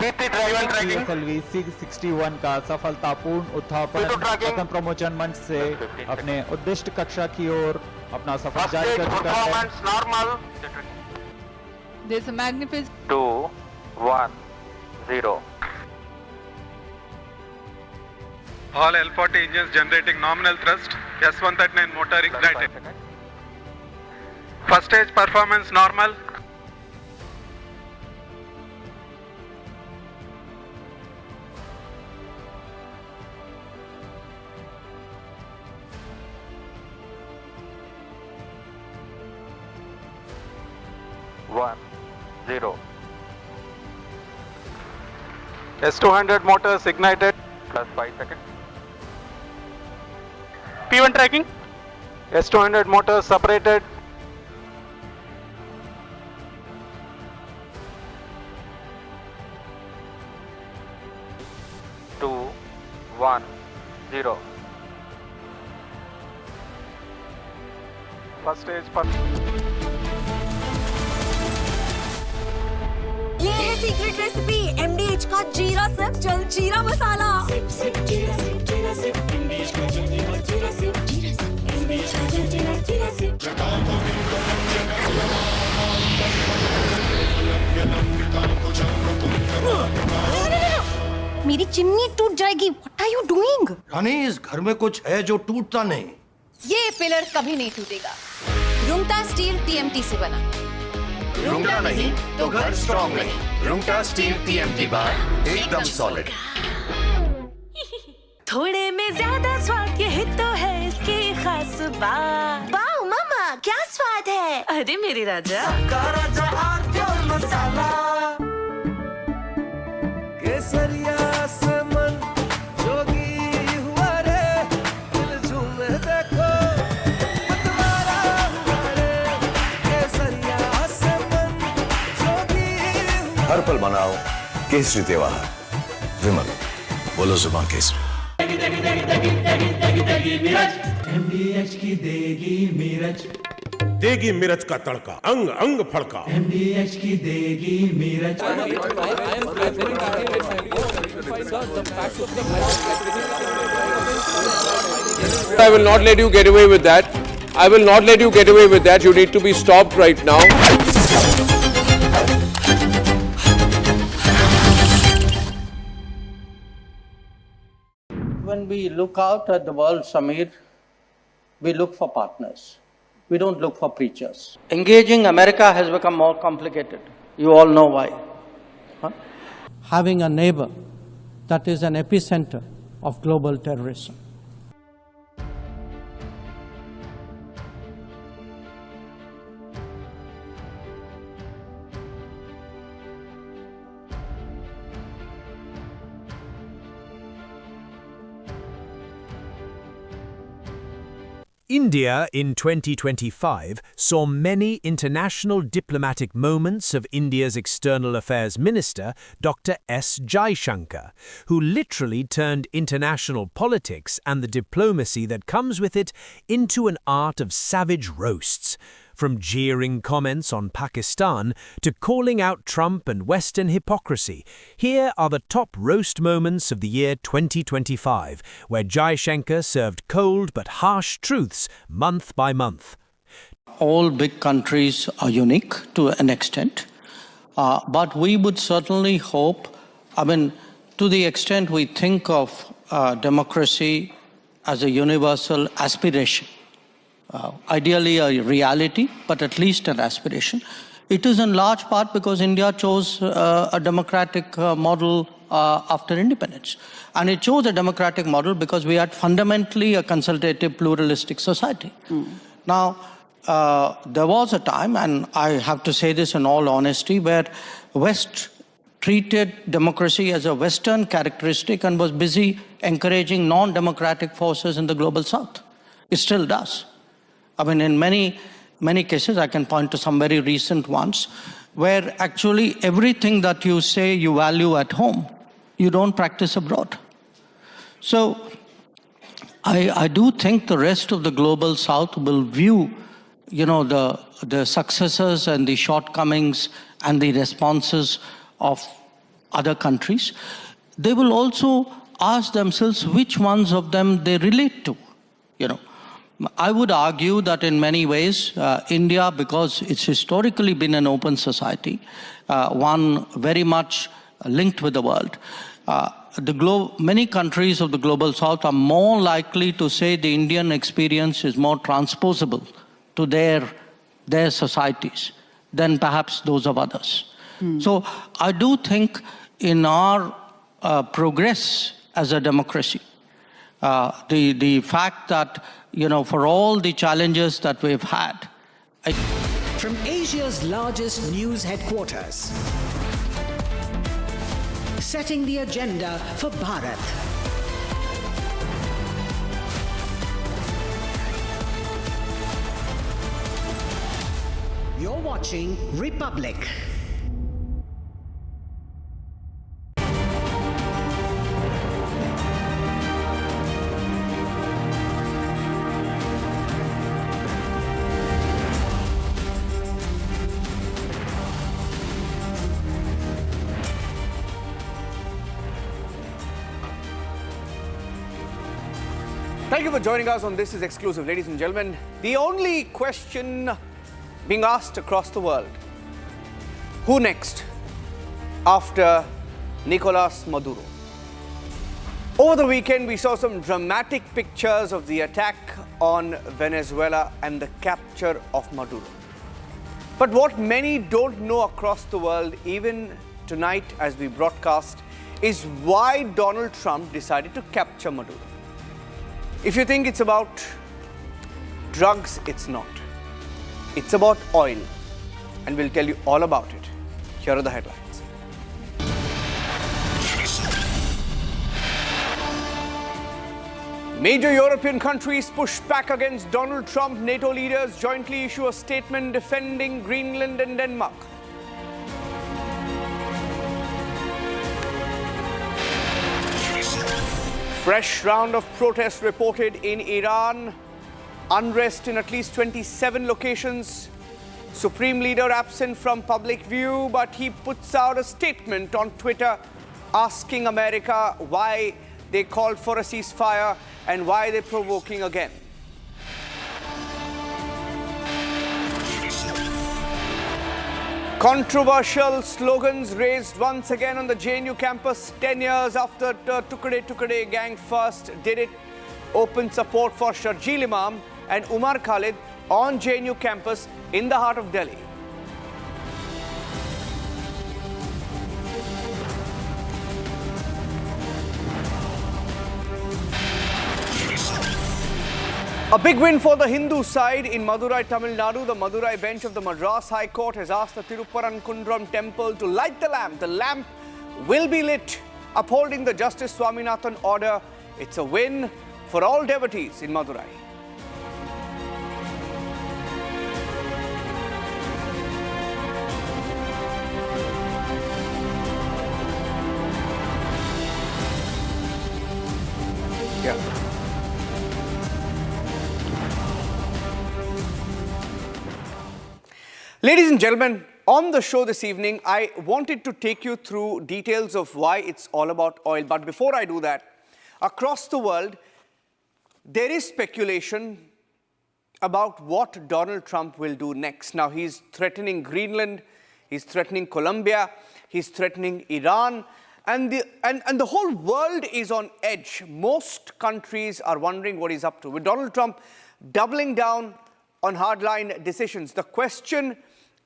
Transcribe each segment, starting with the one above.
PSLV 661 का सफलतापूर्ण उत्थापन पतन प्रमोचन मंच से अपने उद्दिष्ट कक्षा की ओर अपना सफर जारी कर चुका है। There's a magnificent 2, 1, 0. All L40 engines generating nominal thrust, S139 motor ignited. First stage performance normal. S200 motors ignited. Plus 5 seconds. P1 tracking. S200 motors separated. Two, 1, 0. First stage ये है सीक्रेट रेसिपी MDH का जीरा SIP जल जीरा मसाला। SIP SIP जीरा SIP जीरा SIP MDH का जल जीरा सिप जीरा सिप MDH का जल जीरा सिप। मेरी चिमनी टूट जाएगी। What are you doing? रानी, इस घर में कुछ है जो टूटता नहीं। ये पिलर कभी नहीं टूटेगा। रुंगटा स्टील TMT से बना। रुंगटा नहीं तो घर स्ट्रॉन्ग नहीं। रुंगटा स्टील TMT बार एकदम सॉलिड। थोड़े में ज्यादा स्वाद ये तो है इसकी खास बात। वाओ मामा, क्या स्वाद है? अरे मेरे राजा राजा मसाला केसरिया से मन जोगी हुआ रे, दिल झूमे देखो मतवारा हुआ रे। केसरिया से मन जोगी हुआ। हर पल मनाओ केसरी त्योहार। विमल, बोलो जुबान केसरी। MDH की देगी मिर्च, देगी मिर्च का तड़का, अंग अंग फड़का। MDH की देगी मिर्च। I will not let you get away with that. I will not let you get away with that. You need to be stopped right now. When we look out at the world, Samir, we look for partners. We don't look for preachers. Engaging America has become more complicated. You all know why. Having a neighbor that is an epicenter of global terrorism. India in 2025 saw many international diplomatic moments of India's External Affairs Minister, Dr. S. Jaishankar, who literally turned international politics and the diplomacy that comes with it into an art of savage roasts. From jeering comments on Pakistan to calling out Trump and Western hypocrisy, here are the top roast moments of the year 2025, where Jaishankar served cold but harsh truths month by month. All big countries are unique to an extent, but we would certainly hope, to the extent we think of democracy as a universal aspiration, ideally a reality, but at least an aspiration. It is in large part because India chose a democratic model after independence. And it chose a democratic model because we had fundamentally a consultative, pluralistic society. Now, there was a time, and I have to say this in all honesty, where West treated democracy as a Western characteristic and was busy encouraging non-democratic forces in the global South. It still does. In many cases, I can point to some very recent ones, where actually everything that you say you value at home, you don't practice abroad. So I do think the rest of the global South will view, the successes and the shortcomings and the responses of other countries, they will also ask themselves which ones of them they relate to. I would argue that in many ways, India, because it's historically been an open society, one very much linked with the world, many countries of the global south are more likely to say the Indian experience is more transposable to their societies than perhaps those of others. So I do think in our progress as a democracy, the fact that, for all the challenges that we've had. From Asia's largest news headquarters, setting the agenda for Bharat. You're watching Republic. Thank you for joining us on This Is Exclusive. Ladies and gentlemen, the only question being asked across the world, who next after Nicolás Maduro? Over the weekend, we saw some dramatic pictures of the attack on Venezuela and the capture of Maduro. But what many don't know across the world, even tonight as we broadcast, is why Donald Trump decided to capture Maduro. If you think it's about drugs, it's not. It's about oil. And we'll tell you all about it. Here are the headlines. Major European countries push back against Donald Trump. NATO leaders jointly issue a statement defending Greenland and Denmark. Fresh round of protests reported in Iran. Unrest in at least 27 locations. Supreme leader absent from public view, but he puts out a statement on Twitter asking America why they called for a ceasefire and why they're provoking again. Controversial slogans raised once again on the JNU campus 10 years after the Tukade gang first did it. Open support for Sharjeel Imam and Umar Khalid on JNU campus in the heart of Delhi. A big win for the Hindu side in Madurai, Tamil Nadu. The Madurai bench of the Madras High Court has asked the Tiruparankundram temple to light the lamp. The lamp will be lit, upholding the Justice Swaminathan order. It's a win for all devotees in Madurai. Yeah. Ladies and gentlemen, on the show this evening, I wanted to take you through details of why it's all about oil. But before I do that, across the world, there is speculation about what Donald Trump will do next. Now, he's threatening Greenland, he's threatening Colombia, he's threatening Iran, and the whole world is on edge. Most countries are wondering what he's up to. With Donald Trump doubling down on hardline decisions, the question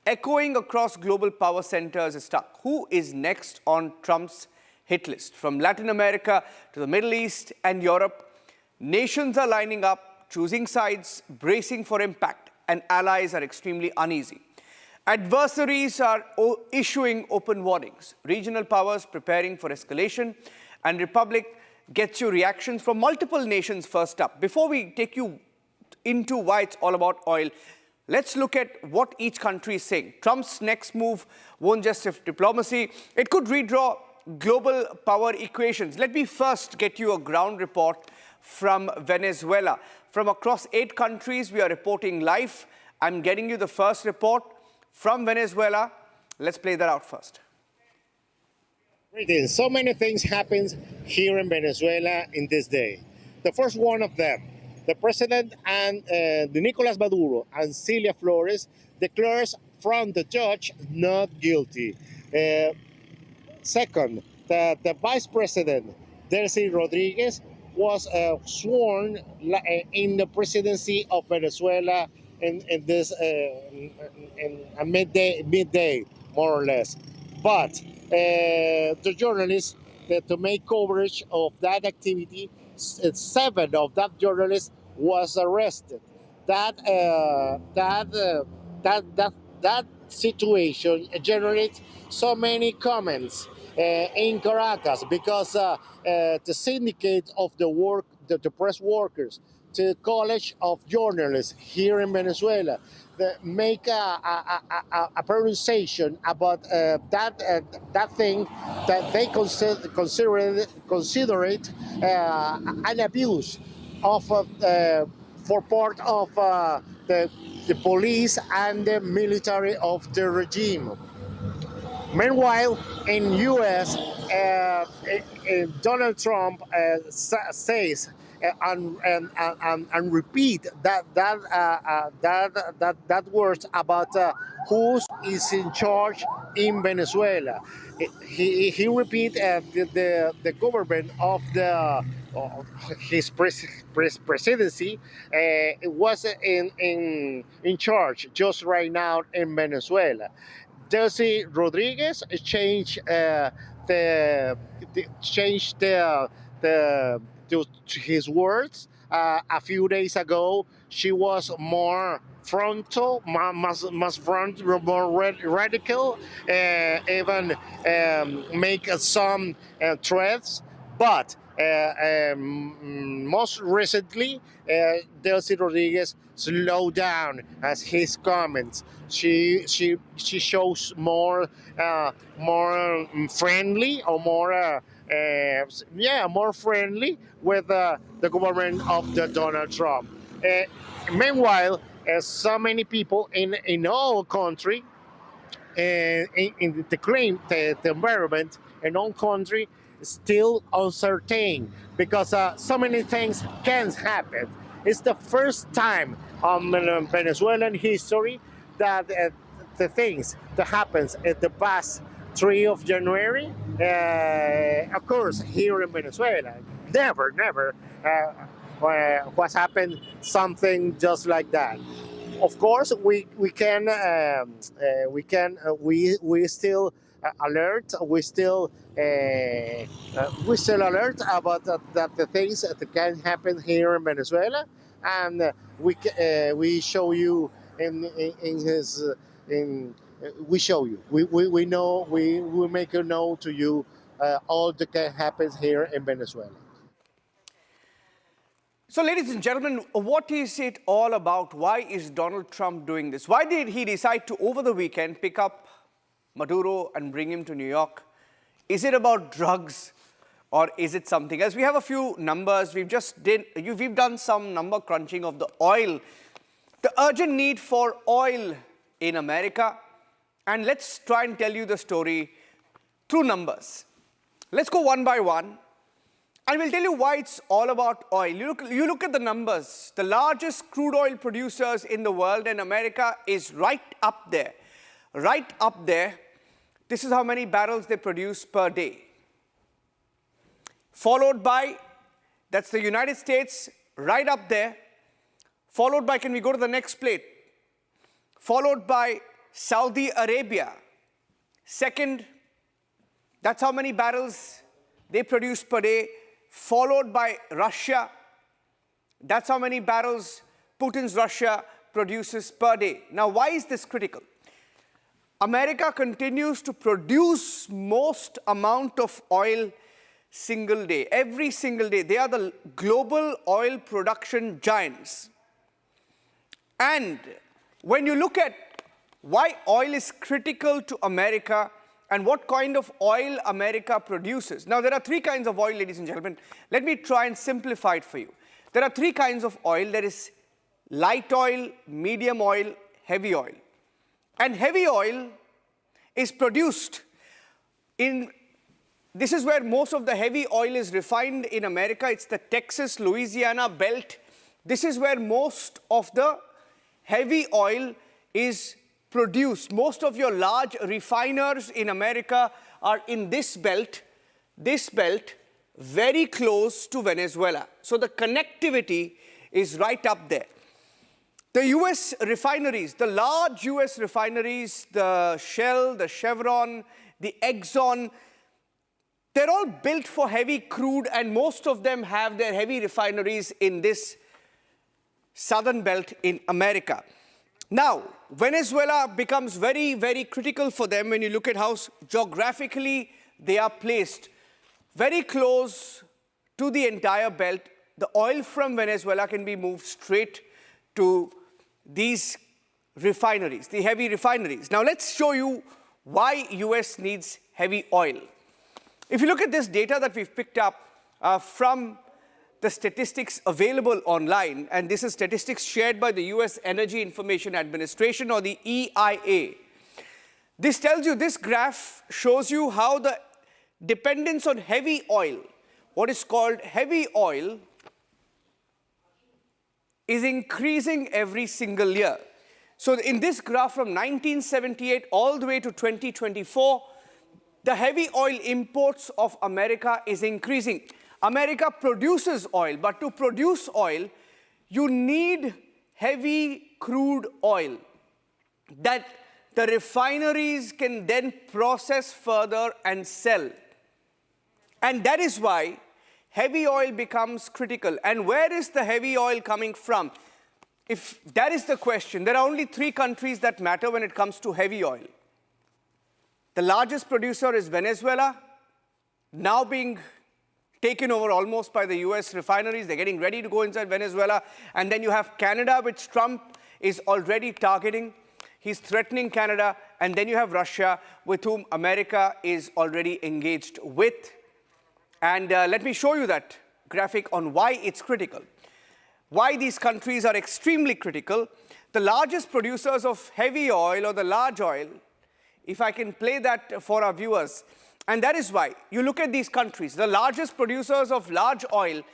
echoing across global power centers is stuck. Who is next on Trump's hit list? From Latin America to the Middle East and Europe, nations are lining up, choosing sides, bracing for impact, and allies are extremely uneasy. Adversaries are issuing open warnings. Regional powers preparing for escalation, and Republic gets you reactions from multiple nations first up. Before we take you into why it's all about oil, let's look at what each country is saying. Trump's next move won't just shift diplomacy. It could redraw global power equations. Let me first get you a ground report from Venezuela. From across 8 countries, we are reporting live. I'm getting you the first report from Venezuela. Let's play that out first. So many things happen here in Venezuela in this day. The first one of them, the president and the Nicolás Maduro and Celia Flores declares from the judge not guilty. Second, the vice president, Delcy Rodriguez, was sworn in the presidency of Venezuela in this in midday, more or less. But the journalists, to make coverage of that activity, 7 of that journalists was arrested. That situation generates so many comments in Caracas because the syndicate of the press workers, the College of Journalists here in Venezuela, make a pronunciation about that thing that they consider it an abuse of for part of the police and the military of the regime. Meanwhile, in U.S., Donald Trump says and repeat that words about who is in charge in Venezuela. He repeat the government of his presidency was in charge just right now in Venezuela. Delcy Rodriguez changed his words a few days ago. She was more frontal, more radical, even make some threats. But most recently, Delcy Rodriguez slowed down as his comments. She shows more friendly or more more friendly with the government of Donald Trump. Meanwhile, so many people in our country, in the claim the environment in our country still uncertain because so many things can happen. It's the first time in Venezuelan history that the things that happens at the past 3 of January occurs here in Venezuela. Never has happened something just like that. Of course, we still alert. We still alert about the things that can happen here in Venezuela, and we show you we show you. We know we make a know to you all that can happen here in Venezuela. So, ladies and gentlemen, what is it all about? Why is Donald Trump doing this? Why did he decide to, over the weekend, pick up Maduro and bring him to New York? Is it about drugs or is it something else? We have a few numbers. We've done some number crunching of the oil, the urgent need for oil in America. And let's try and tell you the story through numbers. Let's go one by one. And we'll tell you why it's all about oil. You look at the numbers. The largest crude oil producers in the world, and America is right up there. Right up there. This is how many barrels they produce per day. Followed by, that's the United States, right up there. Followed by, can we go to the next plate? Followed by Saudi Arabia. Second, that's how many barrels they produce per day. Followed by Russia. That's how many barrels Putin's Russia produces per day. Now, why is this critical? America continues to produce most amount of oil single day, every single day. They are the global oil production giants. And when you look at why oil is critical to America, and what kind of oil America produces. Now, there are 3 kinds of oil, ladies and gentlemen. Let me try and simplify it for you. There are 3 kinds of oil. There is light oil, medium oil, heavy oil. And heavy oil is produced in this is where most of the heavy oil is refined in America. It's the Texas, Louisiana belt. This is where most of the heavy oil is produced. Most of your large refiners in America are in this belt, very close to Venezuela. So the connectivity is right up there. The US refineries, the large US refineries, the Shell, the Chevron, the Exxon, they're all built for heavy crude, and most of them have their heavy refineries in this southern belt in America. Now, Venezuela becomes very, very critical for them when you look at how geographically they are placed. Very close to the entire belt, the oil from Venezuela can be moved straight to these refineries, the heavy refineries. Now, let's show you why US needs heavy oil. If you look at this data that we've picked up from the statistics available online, and this is statistics shared by the US Energy Information Administration, or the EIA. This tells you, this graph shows you how the dependence on heavy oil, what is called heavy oil, is increasing every single year. So in this graph from 1978 all the way to 2024, the heavy oil imports of America is increasing. America produces oil, but to produce oil, you need heavy crude oil that the refineries can then process further and sell. And that is why heavy oil becomes critical. And where is the heavy oil coming from? If that is the question, there are only 3 countries that matter when it comes to heavy oil. The largest producer is Venezuela, now being taken over almost by the US refineries. They're getting ready to go inside Venezuela. And then you have Canada, which Trump is already targeting. He's threatening Canada. And then you have Russia, with whom America is already engaged with. And let me show you that graphic on why it's critical. Why these countries are extremely critical. The largest producers of heavy oil, or the large oil, if I can play that for our viewers, and that is why you look at these countries, the largest producers of large oil,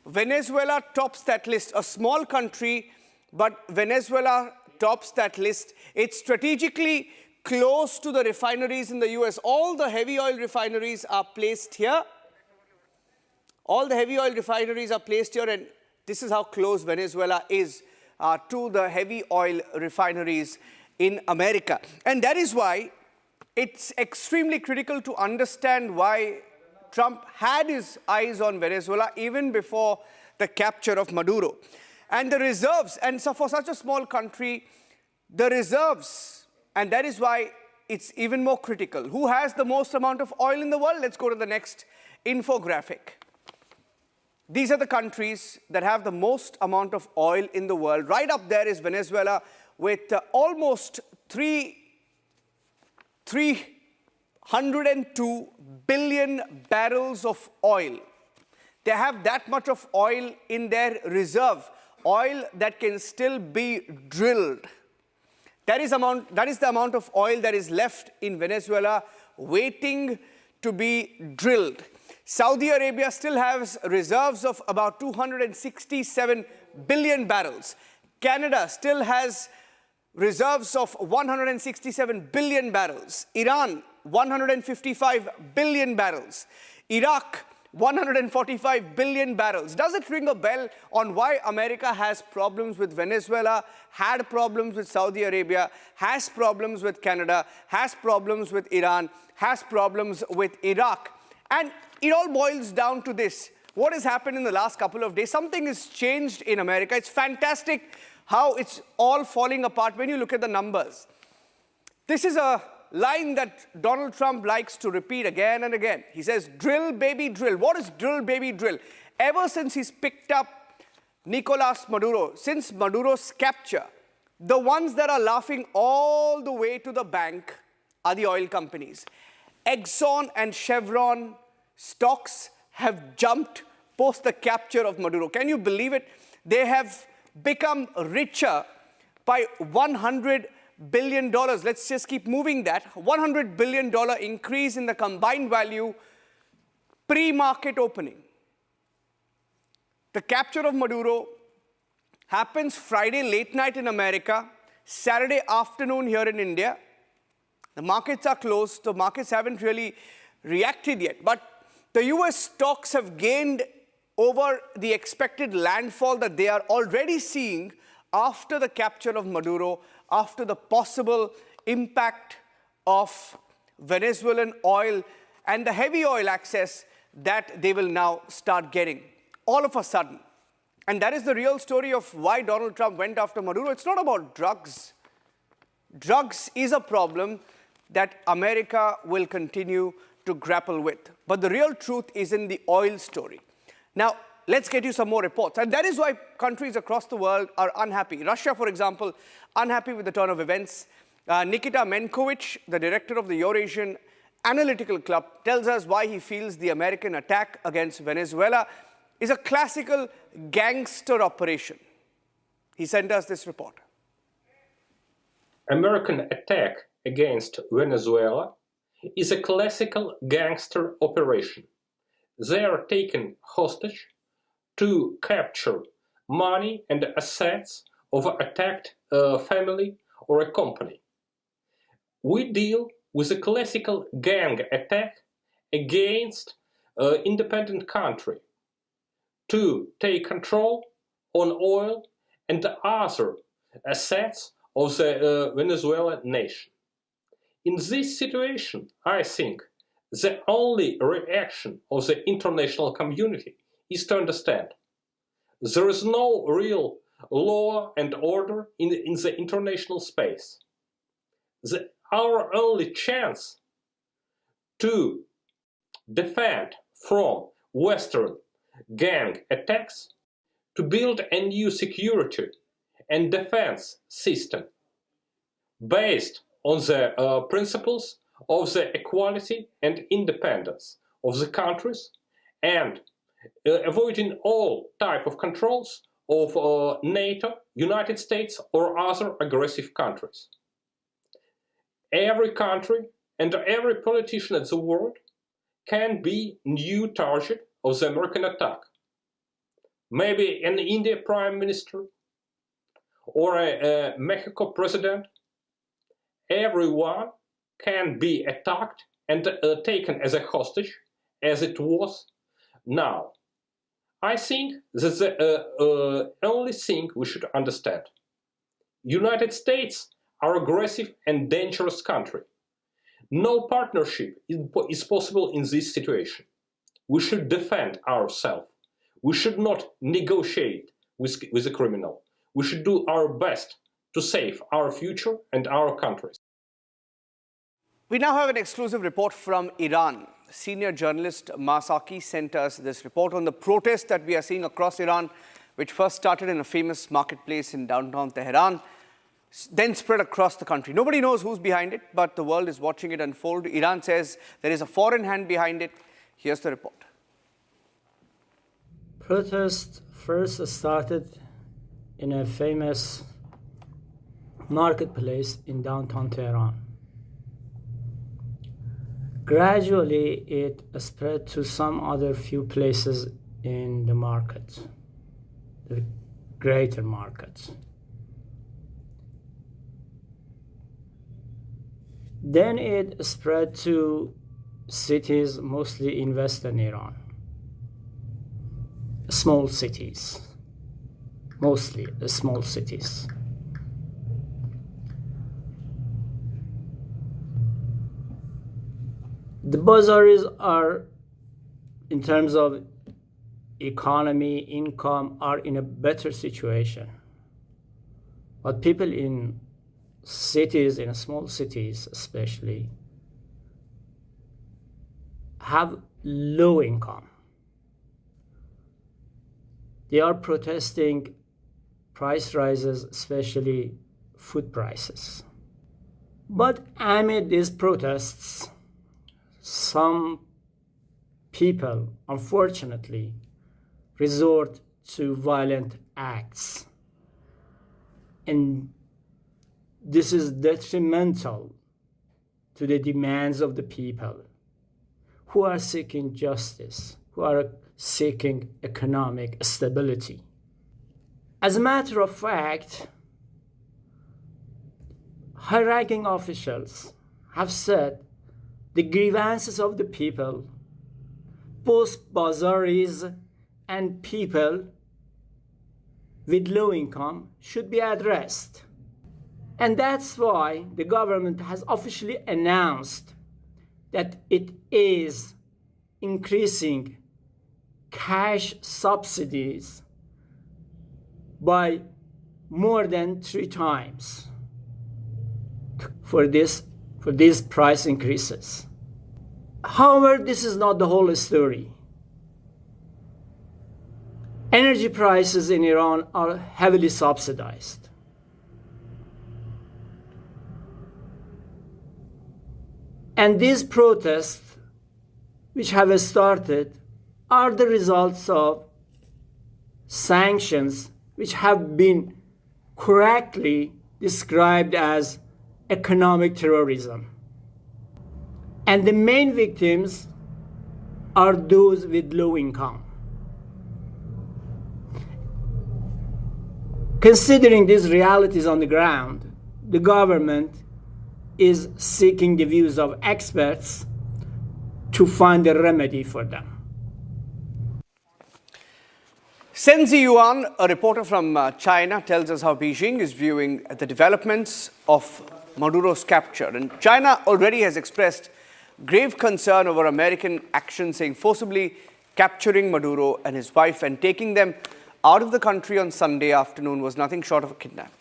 Venezuela tops that list. A small country, but Venezuela tops that list. It's strategically close to the refineries in the US. All the heavy oil refineries are placed here. All the heavy oil refineries are placed here, and this is how close Venezuela is to the heavy oil refineries in America. And that is why it's extremely critical to understand why Trump had his eyes on Venezuela even before the capture of Maduro. And the reserves, and so for such a small country, the reserves, and that is why it's even more critical. Who has the most amount of oil in the world? Let's go to the next infographic. These are the countries that have the most amount of oil in the world. Right up there is Venezuela with almost 302 billion barrels of oil. They have that much of oil in their reserve, oil that can still be drilled. That is the amount of oil that is left in Venezuela waiting to be drilled. Saudi Arabia still has reserves of about 267 billion barrels. Canada still has reserves of 167 billion barrels. Iran, 155 billion barrels. Iraq, 145 billion barrels. Does it ring a bell on why America has problems with Venezuela, had problems with Saudi Arabia, has problems with Canada, has problems with Iran, has problems with Iraq? And it all boils down to this. What has happened in the last couple of days? Something has changed in America. It's fantastic how it's all falling apart when you look at the numbers. This is a line that Donald Trump likes to repeat again and again. He says, drill, baby, drill. What is drill, baby, drill? Ever since he's picked up Nicolás Maduro, since Maduro's capture, the ones that are laughing all the way to the bank are the oil companies. Exxon and Chevron stocks have jumped post the capture of Maduro. Can you believe it? They have become richer by $100 billion. Let's just keep moving that. $100 billion increase in the combined value pre-market opening. The capture of Maduro happens Friday late night in America, Saturday afternoon here in India. The markets are closed. The markets haven't really reacted yet. But the US stocks have gained over the expected landfall that they are already seeing after the capture of Maduro, after the possible impact of Venezuelan oil and the heavy oil access that they will now start getting all of a sudden. And that is the real story of why Donald Trump went after Maduro. It's not about drugs. Drugs is a problem that America will continue to grapple with. But the real truth is in the oil story. Now, let's get you some more reports. And that is why countries across the world are unhappy. Russia, for example, unhappy with the turn of events. Nikita Menkovich, the director of the Eurasian Analytical Club, tells us why he feels the American attack against Venezuela is a classical gangster operation. He sent us this report. American attack against Venezuela is a classical gangster operation. They are taken hostage to capture money and assets of an attacked family or a company. We deal with a classical gang attack against an independent country to take control on oil and other assets of the Venezuelan nation. In this situation, I think the only reaction of the international community is to understand there is no real law and order in the international space. Our only chance to defend from Western gang attacks to build a new security and defense system based on the principles of the equality and independence of the countries and avoiding all type of controls of NATO, United States or other aggressive countries. Every country and every politician in the world can be new target of the American attack. Maybe an India Prime Minister or a Mexico President. Everyone can be attacked and taken as a hostage, as it was now. I think that's the only thing we should understand. United States are aggressive and dangerous country. No partnership is possible in this situation. We should defend ourselves. We should not negotiate with a criminal. We should do our best to save our future and our countries. We now have an exclusive report from Iran. Senior journalist Masaki sent us this report on the protests that we are seeing across Iran, which first started in a famous marketplace in downtown Tehran, then spread across the country. Nobody knows who's behind it, but the world is watching it unfold. Iran says there is a foreign hand behind it. Here's the report. Protests first started in a famous marketplace in downtown Tehran. Gradually, it spread to some other few places in the market, the greater markets. Then it spread to cities mostly in western Iran, small cities, mostly the small cities. The bazaars are, in terms of economy, income, are in a better situation. But people in cities, in small cities especially, have low income. They are protesting price rises, especially food prices. But amid these protests, some people, unfortunately, resort to violent acts. And this is detrimental to the demands of the people who are seeking justice, who are seeking economic stability. As a matter of fact, high-ranking officials have said the grievances of the people, both Bazaris and people with low income, should be addressed. And that's why the government has officially announced that it is increasing cash subsidies by more than 3 times for these price increases. However, this is not the whole story. Energy prices in Iran are heavily subsidized. And these protests, which have started, are the results of sanctions which have been correctly described as economic terrorism. And the main victims are those with low income. Considering these realities on the ground, the government is seeking the views of experts to find a remedy for them. Senzi Yuan, a reporter from China, tells us how Beijing is viewing the developments of Maduro's capture. And China already has expressed grave concern over American action, saying forcibly capturing Maduro and his wife and taking them out of the country on Sunday afternoon was nothing short of a kidnap.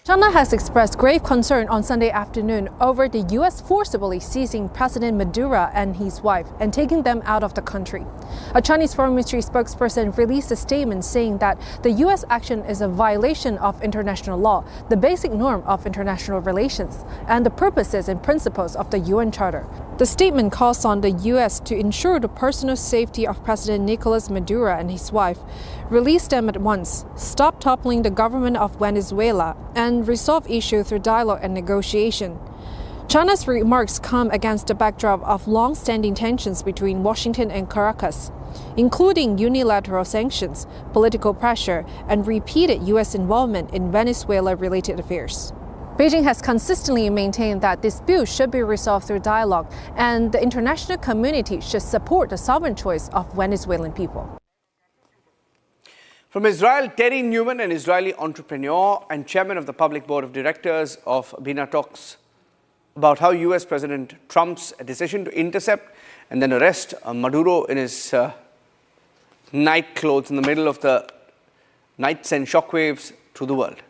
China has expressed grave concern on Sunday afternoon over the U.S. forcibly seizing President Maduro and his wife and taking them out of the country. A Chinese Foreign Ministry spokesperson released a statement saying that the U.S. action is a violation of international law, the basic norm of international relations, and the purposes and principles of the UN Charter. The statement calls on the U.S. to ensure the personal safety of President Nicolás Maduro and his wife, release them at once, stop toppling the government of Venezuela, and resolve issues through dialogue and negotiation. China's remarks come against the backdrop of long-standing tensions between Washington and Caracas, including unilateral sanctions, political pressure, and repeated U.S. involvement in Venezuela-related affairs. Beijing has consistently maintained that disputes should be resolved through dialogue, and the international community should support the sovereign choice of Venezuelan people. From Israel, Terry Newman, an Israeli entrepreneur and chairman of the public board of directors of Bina, talks about how U.S. President Trump's decision to intercept and then arrest Maduro in his night clothes in the middle of the night sent shockwaves through the world.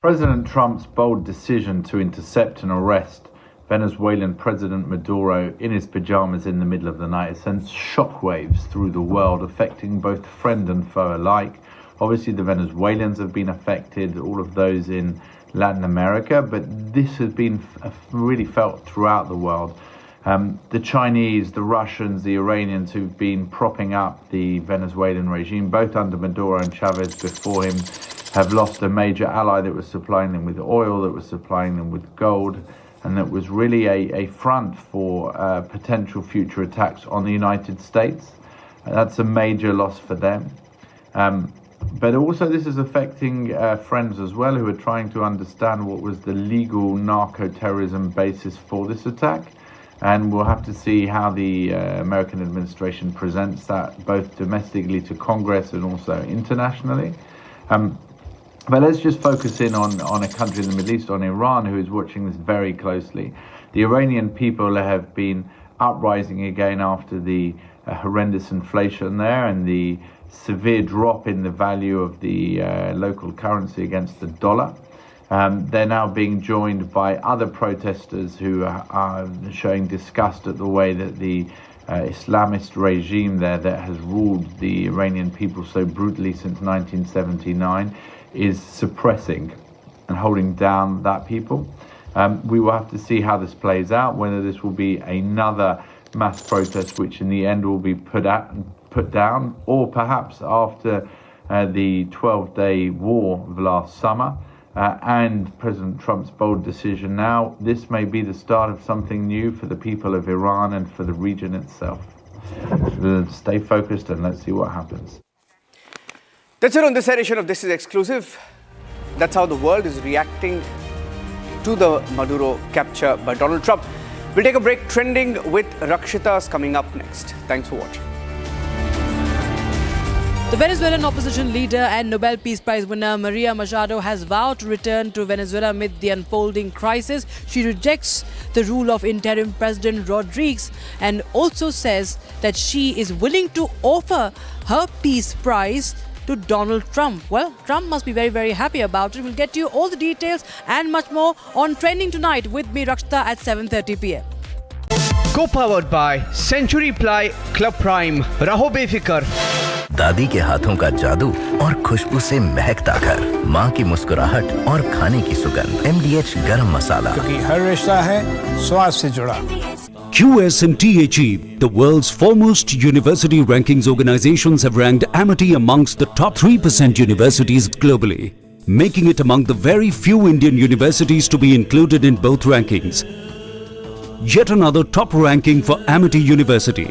President Trump's bold decision to intercept and arrest Venezuelan President Maduro in his pajamas in the middle of the night has sent shockwaves through the world, affecting both friend and foe alike. Obviously, the Venezuelans have been affected, all of those in Latin America, but this has been really felt throughout the world. The Chinese, the Russians, the Iranians who've been propping up the Venezuelan regime, both under Maduro and Chavez before him, have lost a major ally that was supplying them with oil, that was supplying them with gold, and that was really a front for potential future attacks on the United States. That's a major loss for them. But also this is affecting friends as well who are trying to understand what was the legal narco-terrorism basis for this attack. And we'll have to see how the American administration presents that both domestically to Congress and also internationally. But let's just focus in on a country in the Middle East, on Iran, who is watching this very closely. The Iranian people have been uprising again after the horrendous inflation there and the severe drop in the value of the local currency against the dollar. They're now being joined by other protesters who are showing disgust at the way that the Islamist regime there that has ruled the Iranian people so brutally since 1979 is suppressing and holding down that people. We will have to see how this plays out, whether this will be another mass protest which in the end will be put down, or perhaps after the 12-day war of last summer, and President Trump's bold decision now, this may be the start of something new for the people of Iran and for the region itself. Stay focused and let's see what happens. That's it on this edition of This Is Exclusive. That's how the world is reacting to the Maduro capture by Donald Trump. We'll take a break. Trending with Rakshita's coming up next. Thanks for watching. The Venezuelan opposition leader and Nobel Peace Prize winner Maria Machado has vowed to return to Venezuela amid the unfolding crisis. She rejects the rule of interim President Rodriguez and also says that she is willing to offer her Peace Prize to Donald Trump. Well, Trump must be very, very happy about it. We'll get you all the details and much more on Trending Tonight with me, Rakshita, at 7:30 p.m. Co-powered by Century Ply Club Prime. Raho befikar. दादी के हाथों का जादू और खुशबू से महकता घर, माँ की मुस्कुराहट और खाने की सुगंध। MDH गरम मसाला, क्योंकि हर रिश्ता है स्वाद से जुड़ा। QS&THE, the world's foremost university rankings organizations, have ranked Amity amongst the top 3% universities globally, making it among the very few Indian universities to be included in both rankings. Yet another top ranking for Amity University.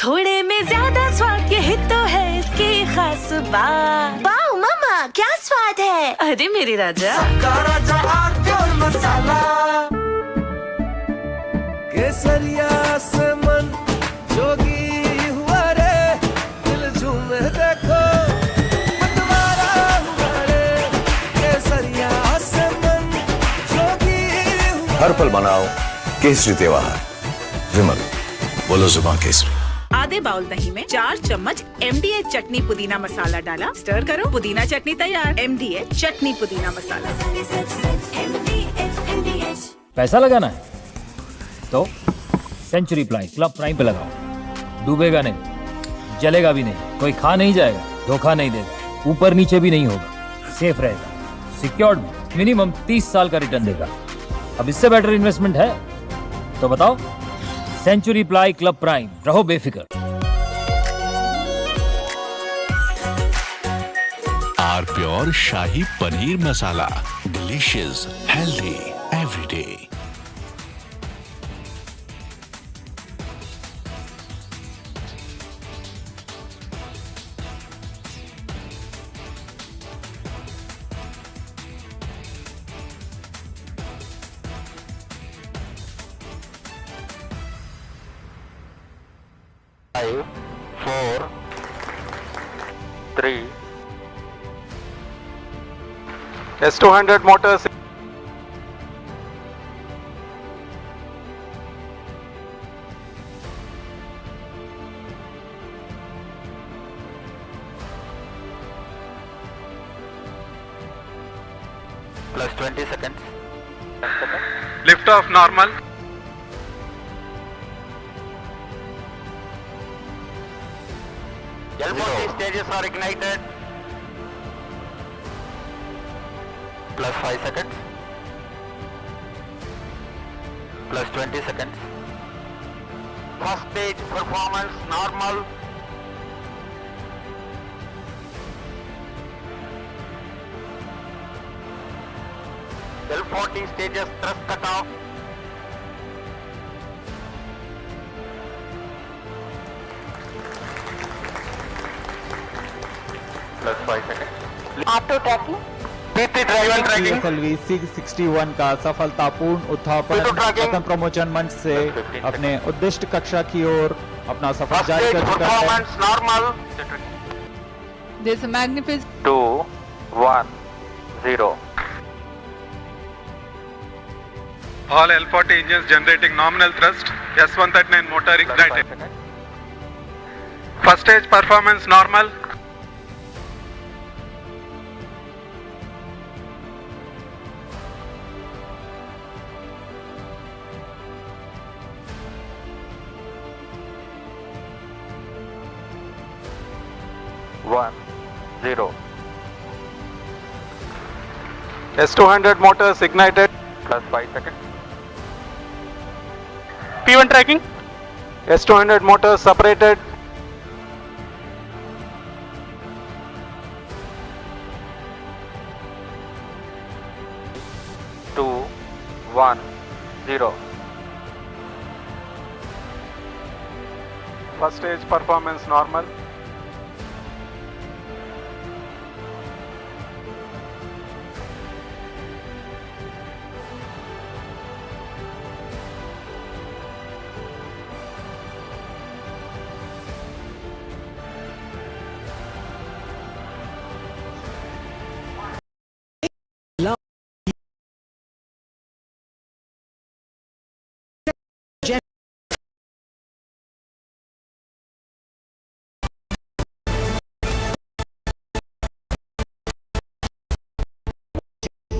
थोड़े में ज्यादा स्वाद यही तो है इसकी खास बात। वाओ मामा, क्या स्वाद है? अरे मेरे राजा, सबका राजा आर्थिक मसाला। केसरिया से मन जोगी हुआ रे, दिल झूमे देखो मतवारा हुआ रे। केसरिया से मन जोगी हुआ। हर पल बनाओ केसरी त्योहार। विमल, बोलो जुबान केसरी। आधे बाउल दही में 4 चम्मच MDH चटनी पुदीना मसाला डाला, स्टर करो, पुदीना चटनी तैयार। MDH चटनी पुदीना मसाला। पैसा लगाना है तो सेंचुरी प्लाई क्लब प्राइम पे लगाओ। डूबेगा नहीं, जलेगा भी नहीं, कोई खा नहीं जाएगा, धोखा नहीं देगा, ऊपर नीचे भी नहीं होगा, सेफ रहेगा, सिक्योर्ड में मिनिमम 30 साल का रिटर्न देगा। अब इससे बेटर इन्वेस्टमेंट है तो बताओ। सेंचुरी प्लाई क्लब प्राइम, रहो बेफिक्र। Our pure shahi paneer masala, delicious, healthy everyday. Five, 4, 3. S200 motors. Plus 20 seconds. Lift off normal. L40 stages are ignited. Plus 5 seconds. Plus 20 seconds. First stage performance normal. L40 stages thrust cut off. Plus 5 seconds. Auto trekking. PT driver tracking. PSLV 661 का सफलतापूर्ण उत्थापन पतन प्रमोचन मंच से अपने उद्दिष्ट कक्षा की ओर अपना सफर जारी कर चुका है। Performance normal. There's a magnificent 2, 1, 0. All L40 engines generating nominal thrust. S139 motor ignited. First stage performance normal. S200 motors ignited. Plus 5 seconds. P1 tracking. S200 motors separated. 1 0. First stage performance normal.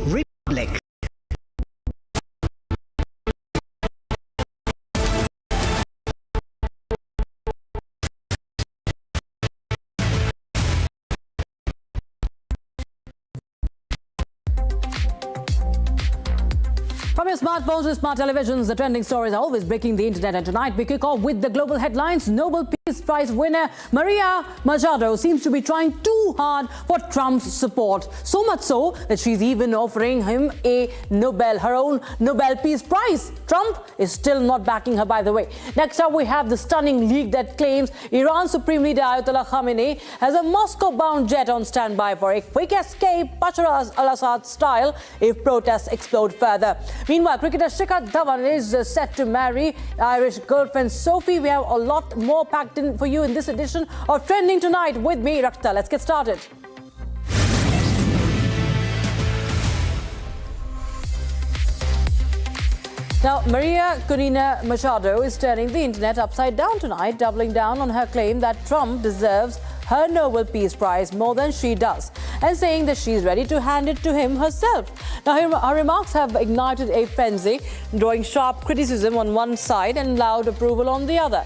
Republic. From your smartphones to smart televisions, the trending stories are always breaking the internet. And tonight we kick off with the global headlines. Nobel Peace Prize winner Maria Machado seems to be trying too hard for Trump's support. So much so that she's even offering him her own Nobel Peace Prize. Trump is still not backing her, by the way. Next up, we have the stunning leak that claims Iran's Supreme Leader Ayatollah Khamenei has a Moscow-bound jet on standby for a quick escape, Bashar al-Assad style, if protests explode further. Meanwhile, cricketer Shikhar Dhawan is set to marry Irish girlfriend Sophie. We have a lot more packed in for you in this edition of Trending Tonight with me, Rakta. Let's get started. Now, Maria Corina Machado is turning the internet upside down tonight, doubling down on her claim that Trump deserves her Nobel Peace Prize more than she does, and saying that she's ready to hand it to him herself. Now, her remarks have ignited a frenzy, drawing sharp criticism on one side and loud approval on the other.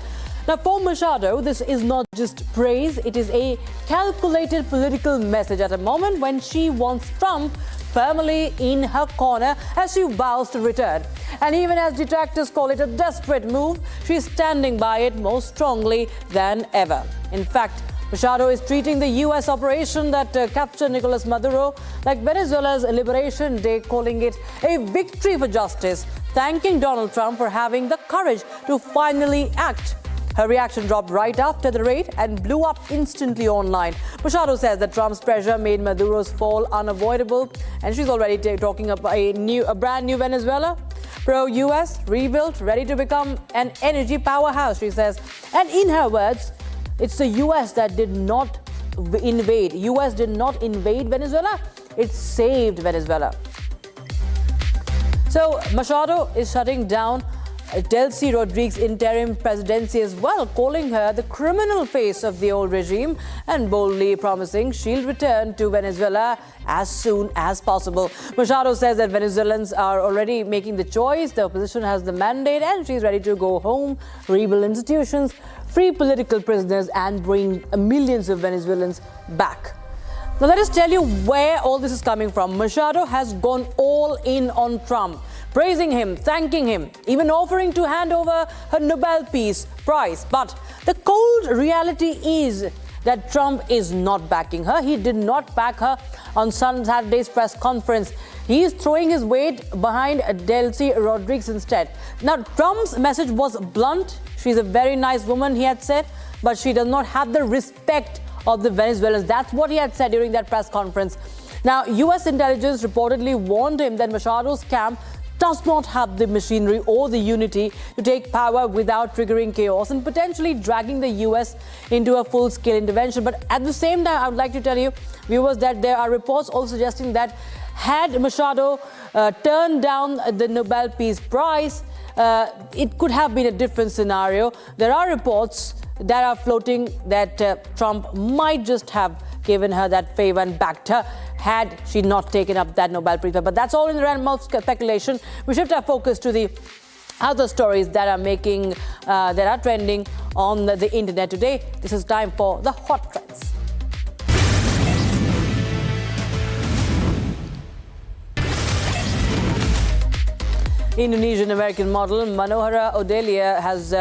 Now, for Machado, this is not just praise, it is a calculated political message at a moment when she wants Trump firmly in her corner as she vows to return. And even as detractors call it a desperate move, she's standing by it more strongly than ever. In fact, Machado is treating the U.S. operation that captured Nicolás Maduro like Venezuela's Liberation Day, calling it a victory for justice, thanking Donald Trump for having the courage to finally act. Her reaction dropped right after the raid and blew up instantly online. Machado says that Trump's pressure made Maduro's fall unavoidable, and she's already talking about a brand new Venezuela, pro-U.S., rebuilt, ready to become an energy powerhouse, she says. And in her words, it's the U.S. that did not invade. U.S. did not invade Venezuela. It saved Venezuela. So Machado is shutting down Delcy Rodriguez's interim presidency as well, calling her the criminal face of the old regime and boldly promising she'll return to Venezuela as soon as possible. Machado says that Venezuelans are already making the choice. The opposition has the mandate and she's ready to go home, rebuild institutions, free political prisoners and bring millions of Venezuelans back. Now let us tell you where all this is coming from. Machado has gone all in on Trump, praising him, thanking him, even offering to hand over her Nobel Peace Prize. But the cold reality is that Trump is not backing her. He did not back her on Saturday's press conference. He is throwing his weight behind Delcy Rodriguez instead. Now, Trump's message was blunt. She's a very nice woman, he had said, but she does not have the respect of the Venezuelans. That's what he had said during that press conference. Now, U.S. intelligence reportedly warned him that Machado's camp does not have the machinery or the unity to take power without triggering chaos and potentially dragging the U.S. into a full-scale intervention. But at the same time, I would like to tell you, viewers, that there are reports also suggesting that had Machado turned down the Nobel Peace Prize, it could have been a different scenario. There are reports that are floating that Trump might just have given her that favor and backed her had she not taken up that Nobel Prize. But that's all in the realm of speculation. We shift our focus to the other stories that are trending on the internet today. This is time for the hot trends. Indonesian-American model Manohara Odelia has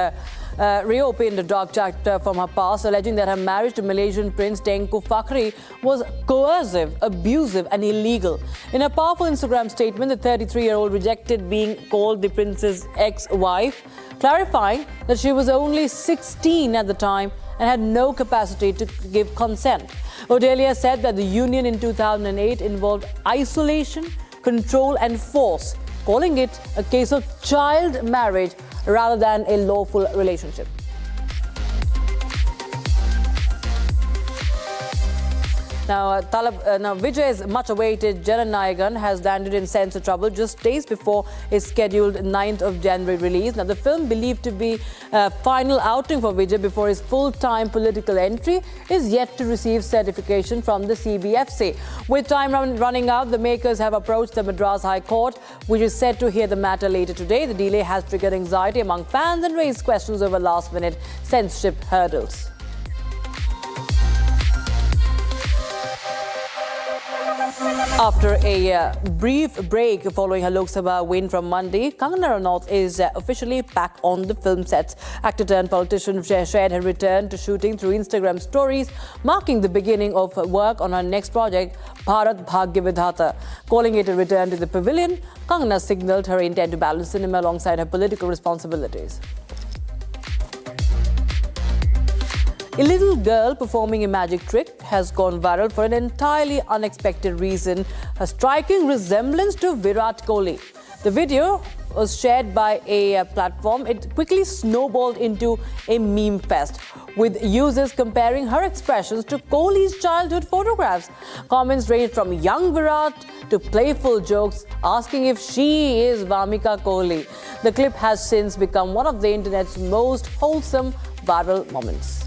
reopened a dark chapter from her past, alleging that her marriage to Malaysian Prince Tengku Fakhri was coercive, abusive and illegal. In a powerful Instagram statement, the 33-year-old rejected being called the prince's ex-wife, clarifying that she was only 16 at the time and had no capacity to give consent. Odelia said that the union in 2008 involved isolation, control and force, calling it a case of child marriage rather than a lawful relationship. Now, Vijay's much-awaited Jananayagan has landed in censor trouble just days before its scheduled 9th of January release. Now, the film, believed to be a final outing for Vijay before his full-time political entry, is yet to receive certification from the CBFC. With time running out, the makers have approached the Madras High Court, which is set to hear the matter later today. The delay has triggered anxiety among fans and raised questions over last-minute censorship hurdles. After a brief break following her Lok Sabha win from Monday, Kangana Ranaut is officially back on the film sets. Actor-turned-politician shared her return to shooting through Instagram stories, marking the beginning of work on her next project, Bharat Bhagya Vidhata. Calling it a return to the pavilion, Kangana signalled her intent to balance cinema alongside her political responsibilities. A little girl performing a magic trick has gone viral for an entirely unexpected reason, a striking resemblance to Virat Kohli. The video was shared by a platform. It quickly snowballed into a meme fest, with users comparing her expressions to Kohli's childhood photographs. Comments ranged from young Virat to playful jokes asking if she is Vamika Kohli. The clip has since become one of the internet's most wholesome viral moments.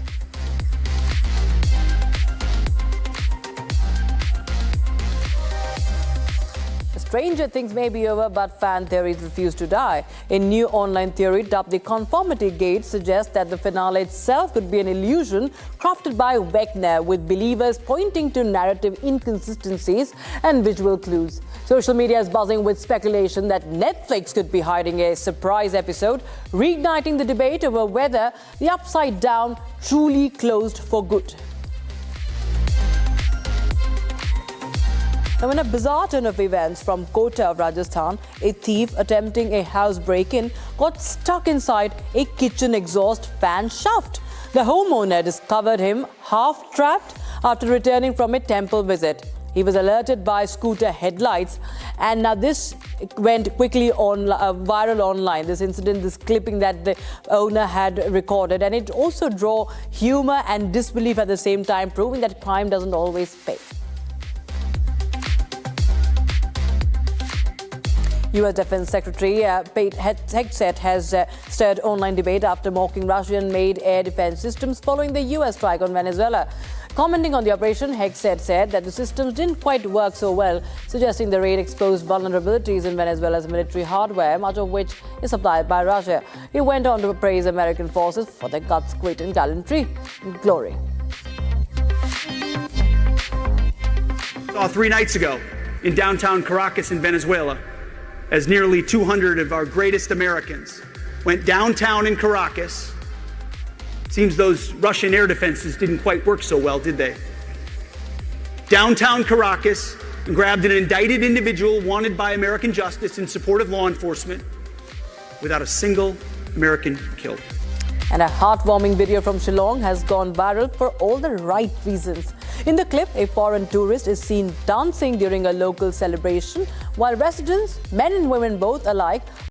Stranger things may be over, but fan theories refuse to die. A new online theory dubbed the Conformity Gate suggests that the finale itself could be an illusion crafted by Wegner, with believers pointing to narrative inconsistencies and visual clues. Social media is buzzing with speculation that Netflix could be hiding a surprise episode, reigniting the debate over whether the Upside Down truly closed for good. Now, in a bizarre turn of events from Kota of Rajasthan, a thief attempting a house break-in got stuck inside a kitchen exhaust fan shaft. The homeowner discovered him half-trapped after returning from a temple visit. He was alerted by scooter headlights, and now this went quickly viral online. This incident, this clipping that the owner had recorded, and it also drew humor and disbelief at the same time, proving that crime doesn't always pay. U.S. Defense Secretary Pete Hegseth has stirred online debate after mocking Russian-made air defense systems following the U.S. strike on Venezuela. Commenting on the operation, Hegseth said that the systems didn't quite work so well, suggesting the raid exposed vulnerabilities in Venezuela's military hardware, much of which is supplied by Russia. He went on to praise American forces for their guts, grit and gallantry and glory. 3 nights ago in downtown Caracas in Venezuela, as nearly 200 of our greatest Americans went downtown in Caracas. Seems those Russian air defenses didn't quite work so well, did they? Downtown Caracas, and grabbed an indicted individual wanted by American justice in support of law enforcement without a single American killed. And a heartwarming video from Shillong has gone viral for all the right reasons. In the clip, a foreign tourist is seen dancing during a local celebration, while residents, men and women both alike,